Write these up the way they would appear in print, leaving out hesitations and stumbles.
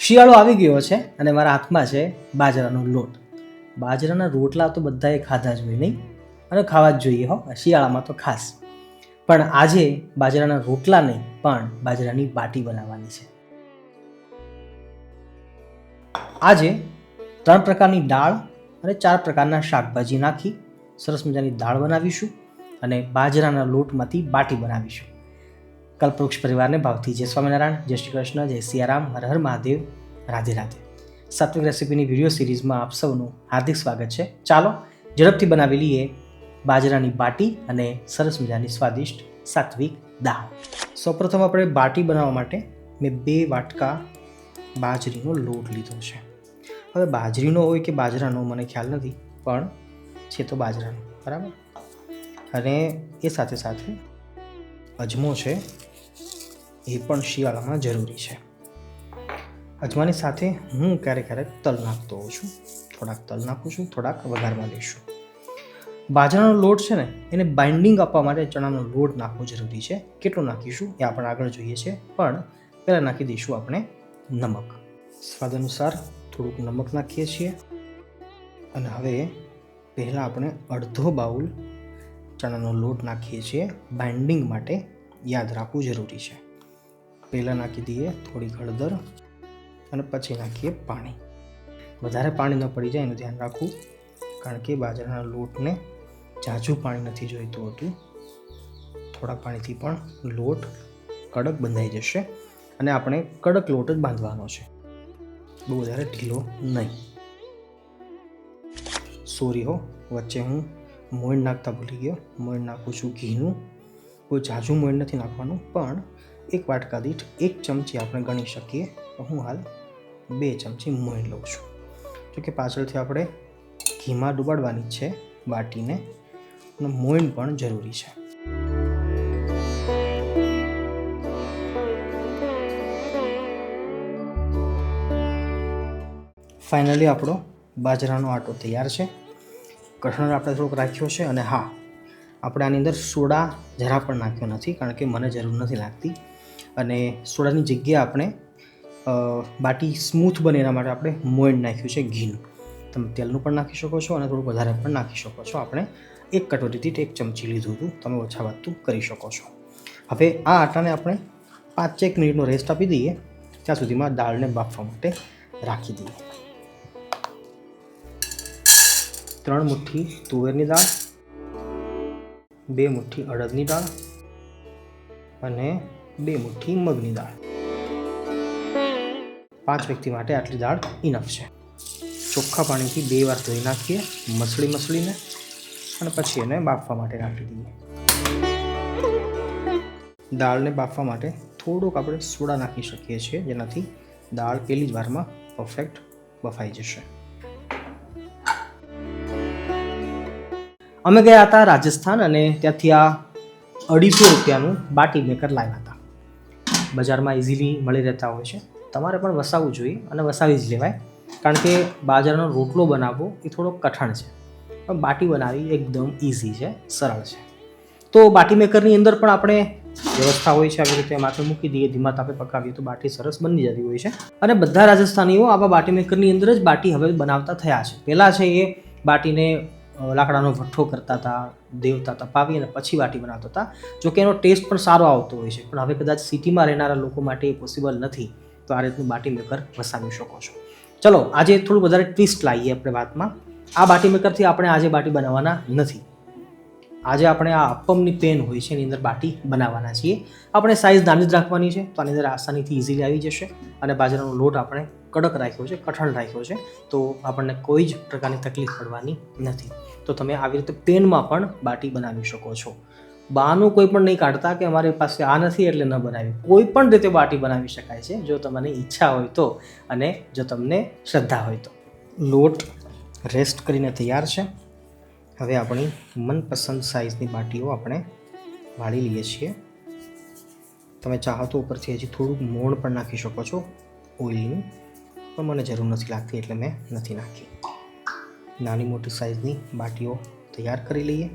શિયાળો આવી ગયો છે અને મારા હાથમાં છે બાજરાનો લોટ. બાજરાના રોટલા તો બધાએ ખાધા જ હોય નહીં, અને ખાવા જ જોઈએ હો, શિયાળામાં તો ખાસ. પણ આજે બાજરાના રોટલા નહીં પણ બાજરાની બાટી બનાવવાની છે. આજે 3 પ્રકારની દાળ અને 4 પ્રકારના શાકભાજી નાખી સરસ મજાની દાળ બનાવીશું અને બાજરાના લોટમાંથી બાટી બનાવીશું. કલ્પવૃક્ષ પરિવારને ભાવથી જય સ્વામિનારાયણ, જય શ્રી કૃષ્ણ, જય સિયારામ, હર હર મહાદેવ, રાધે રાધે. સાત્વિક રેસીપીની વિડીયો સિરીઝમાં આપ સૌનું હાર્દિક સ્વાગત છે. ચાલો ઝડપથી બનાવી લઈએ બાજરાની બાટી અને સરસ મજાની સ્વાદિષ્ટ સાત્વિક દાળ. સૌપ્રથમ આપણે બાટી બનાવવા માટે મેં 2 વાટકા બાજરીનો લોટ લીધો છે. હવે બાજરીનો હોય કે બાજરાનો મને ખ્યાલ નથી, પણ છે તો બાજરાનો, બરાબર. અને એ સાથે સાથે અજમો છે, એ પણ શિયાળામાં જરૂરી છે. અજમાની સાથે હું ક્યારેક તલ નાખતો હોઉં છું. થોડાક તલ નાખું છું, થોડાક વઘારમાં લઈશું. બાજરાનો લોટ છે ને, એને બાઇન્ડિંગ આપવા માટે ચણાનો લોટ નાખવો જરૂરી છે. કેટલું નાખીશું એ આપણે આગળ જોઈએ છે, પણ પહેલાં નાખી દઈશું આપણે નમક. સ્વાદ અનુસાર થોડુંક નમક નાખીએ છીએ. અને હવે પહેલાં આપણે અડધો બાઉલ ચણાનો લોટ નાખીએ છીએ. બાઇન્ડિંગ માટે યાદ રાખવું જરૂરી છે. પહેલાં નાખી દઈએ થોડી હળદર અને પછી નાખીએ પાણી. વધારે પાણી ન પડી જાય એનું ધ્યાન રાખવું, કારણ કે બાજરાના લોટને ઝાઝું પાણી નથી જોઈતું હોતું. થોડા પાણીથી પણ લોટ કડક બંધાઈ જશે અને આપણે કડક લોટ જ બાંધવાનો છે, બહુ વધારે ઢીલો નહીં. સોરી હો, વચ્ચે હું મોઈન નાખતા ભૂલી ગયો. મોઈન નાખું છું ઘીનું. કોઈ ઝાઝું મોઈન નથી નાખવાનું, પણ 1 વાટકા દીઠ 1 ચમચી આપણે ગણી શકીએ. હું હાલ 2 ચમચી મોઈન લઉં છું. જોકે પાછળથી આપણે ઘીમાં ડુબાડવાની છે બાટીને, અને મોઈન પણ જરૂરી છે. ફાઇનલી આપણો બાજરાનો આટો તૈયાર છે. કઠણ આપણે થોડોક રાખ્યો છે. અને હા, આપણે આની અંદર સોડા જરા પણ નાખ્યો નથી, કારણ કે મને જરૂર નથી લાગતી. અને સોડાની જગ્યાએ આપણે બાટી સ્મૂથ બને એના માટે આપણે મોઈન નાખ્યું છે ઘીનું. તમે તેલનું પણ નાખી શકો છો અને થોડું વધારે પણ નાખી શકો છો. આપણે 1 કટોરીથી 1 ચમચી લીધું હતું, તમે ઓછા વધતું કરી શકો છો. હવે આ આટાને આપણે 5-1 મિનિટનો રેસ્ટ આપી દઈએ. ત્યાં સુધીમાં દાળને બાફવા માટે રાખી દઈએ. 3 મુઠ્ઠી તુવેરની દાળ, 2 મુઠ્ઠી અડદની દાળ અને 2 મુઠ્ઠી મગની દાળ. 5 વ્યક્તિ માટે આટલી દાળ ઇનફ છે. ચોખ્ખા પાણીથી 2 વાર ધોઈ નાખીએ મસળીને, અને પછી એને બાફવા માટે રાખી દઈએ. દાળને બાફવા માટે થોડુંક આપણે સોડા નાખી શકીએ છીએ, જેનાથી દાળ પહેલી જ વારમાં પરફેક્ટ બફાઈ જશે. અમે ગયા હતા રાજસ્થાન અને ત્યાંથી આ 250 રૂપિયાનું બાટી મેકર લાવ્યા હતા. બજારમાં ઇઝીલી મળી રહેતા હોય છે. તમારે પણ વસાવવું જોઈએ અને વસાવી જ લેવાય, કારણ કે બાજરાનો રોટલો બનાવવો એ થોડો કઠણ છે, પણ બાટી બનાવવી એકદમ ઇઝી છે, સરળ છે. તો બાટી મેકરની અંદર પણ આપણે વ્યવસ્થા હોય છે, આવી રીતે માથે મૂકી દઈએ, ધીમા તાપે પકાવીએ તો બાટી સરસ બની જતી હોય છે. અને બધા રાજસ્થાનીઓ આવા બાટી મેકરની અંદર જ બાટી હવે બનાવતા થયા છે. પહેલાં છે એ બાટીને લાકડાનો ભઠ્ઠો કરતા હતા, દેવતા તપાવી અને પછી બાટી બનાવતા હતા. જોકે એનો ટેસ્ટ પણ સારો આવતો હોય છે, પણ હવે કદાચ સિટીમાં રહેનારા લોકો માટે એ પોસિબલ નથી, તો આ રીતનું બાટી મેકર વસાવી શકો છો. ચલો, આજે થોડું વધારે ટ્વિસ્ટ લાવીએ આપણે વાતમાં. આ બાટી મેકરથી આપણે આજે બાટી બનાવવાના નથી. આજે આપણે આ અપ્પમની પેન હોય છે એની અંદર બાટી બનાવવાના છીએ. આપણે સાઇઝ નાની જ રાખવાની છે, તો આની અંદર આસાનીથી ઇઝીલી આવી જશે. અને બાજરાનો લોટ આપણે કડક રાખ્યો છે, કઠણ રાખ્યો છે, તો આપણને કોઈ જ પ્રકારની તકલીફ પડવાની નથી. તો તમે આવી રીતે પેનમાં પણ બાટી બનાવી શકો છો. બહાનું કોઈ પણ નહીં કાઢતા કે અમારી પાસે આ નથી એટલે ન બનાવી. કોઈ પણ રીતે બાટી બનાવી શકાય છે, જો તમને ઈચ્છા હોય તો અને જો તમને શ્રદ્ધા હોય તો. લોટ રેસ્ટ કરીને તૈયાર છે. હવે આપણી મનપસંદ સાઇઝની બાટીઓ આપણે વાળી લઈએ છીએ. તમે ચાહો તો ઉપરથી હજી થોડુંક મોણ પણ નાખી શકો છો ઓઇલનું, પણ મને જરૂર નથી લાગતી એટલે મેં નથી નાખી. નાની મોટી સાઇઝની બાટીઓ તૈયાર કરી લઈએ.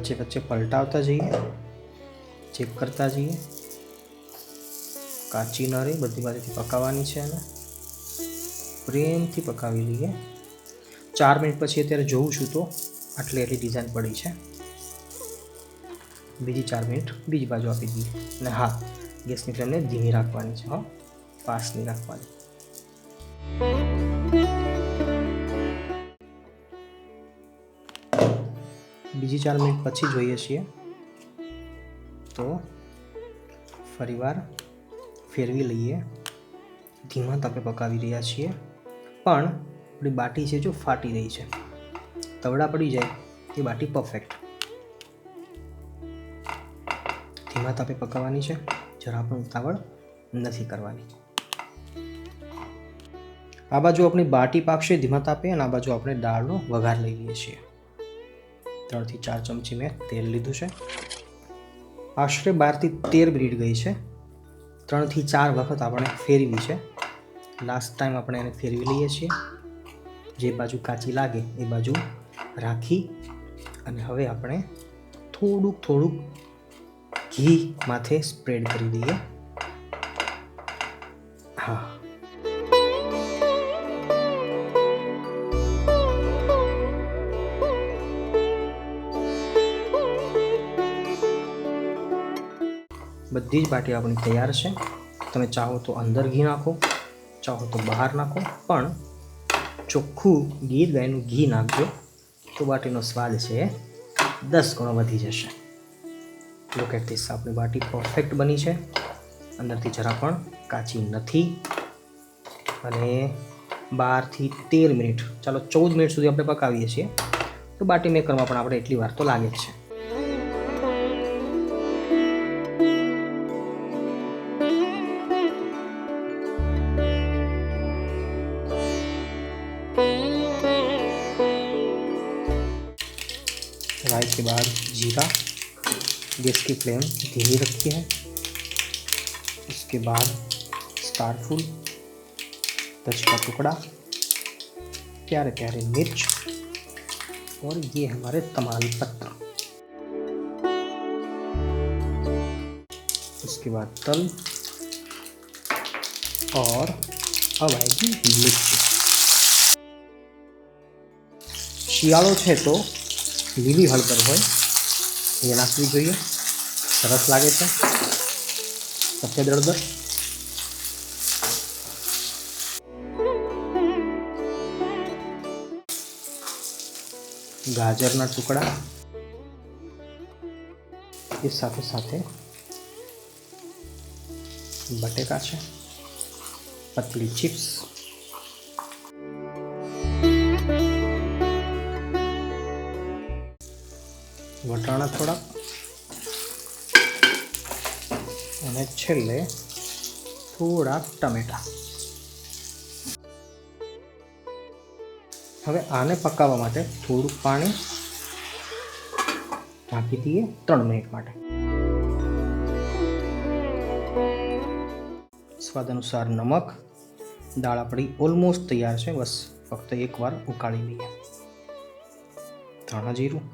વચ્ચે વચ્ચે પલટાવતા જઈએ, ચેક કરતા જઈએ, કાચી ન રહી, બધી બાજુથી પકાવવાની છે અને પ્રેમથી પકાવી લઈએ. 4 મિનિટ પછી અત્યારે જોઉં છું તો આટલી ડિઝાઇન પડી છે. બીજી 4 મિનિટ બીજી બાજુ આપી દઈએ. અને હા, ગેસની ફ્લેમને ધીમી રાખવાની છે, ફાસ્ટ નહીં રાખવાની. બીજી 4 મિનિટ પછી જોઈએ છીએ તો ફરીવાર ફેરવી લઈએ. ધીમા તાપે પકાવી રહ્યા છીએ, પણ આપણી બાટી છે જો ફાટી રહી છે, તવડા પડી જાય એ બાટી પરફેક્ટ. ધીમા તાપે પકાવવાની છે, જરા પણ ઉતાવળ નથી કરવાની. આ બાજુ આપણી બાટી પાકશે ધીમા તાપે અને આ બાજુ આપણે દાળનો વઘાર લઈ લઈએ છીએ. 3 થી 4 ચમચી મેં તેલ લીધું છે. આશરે 12 થી 13 મિનિટ ગઈ છે. 3 થી 4 વખત આપણે ફેરવી છે. લાસ્ટ ટાઈમ આપણે એને ફેરવી લઈએ છીએ. જે બાજુ કાચી લાગે એ બાજુ રાખી અને હવે આપણે થોડુંક ઘી માથે સ્પ્રેડ કરી દઈએ. હા, બધી જ બાટી આપણી તૈયાર છે. તમે ચાહો તો અંદર ઘી નાખો, ચાહો તો બહાર નાખો, પણ ચોખ્ખું ગીર ગાયનું ઘી નાખજો તો બાટીનો સ્વાદ છે 10 ગણો વધી જશે. લુક એટ ધીસ, આપણી બાટી પરફેક્ટ બની છે. અંદરથી જરા પણ કાચી નથી અને 12 થી 13 મિનિટ, ચાલો 14 મિનિટ સુધી આપણે પકાવીએ છીએ. તો બાટી મેકરમાં પણ આપણે એટલી વાર તો લાગે જ છે. राई के बाद जीरा, गैस की फ्लेम धीमी रखी है. उसके बाद स्टार फूल, तज का टुकड़ा, प्यारे प्यारे मिर्च और ये हमारे तमाल पत्र. उसके बाद तल और अब आएगी मिर्ची. શિયાળો છે તો લીલી હળદર હોય એ નાખવી જોઈએ, સરસ લાગે છે. સફેદ હળદર, ગાજરના ટુકડા, એ સાથે સાથે બટેકા છે, પતલી ચિપ્સ, વટાણા થોડા અને છેલ્લે થોડા ટમેટા. હવે આને પકાવવા માટે થોડું પાણી ઢાંકી દઈએ 3 મિનિટ માટે. સ્વાદ અનુસાર નમક. દાળ આપણી ઓલમોસ્ટ તૈયાર છે, બસ ફક્ત એકવાર ઉકાળી લઈએ. ધાણા જીરું,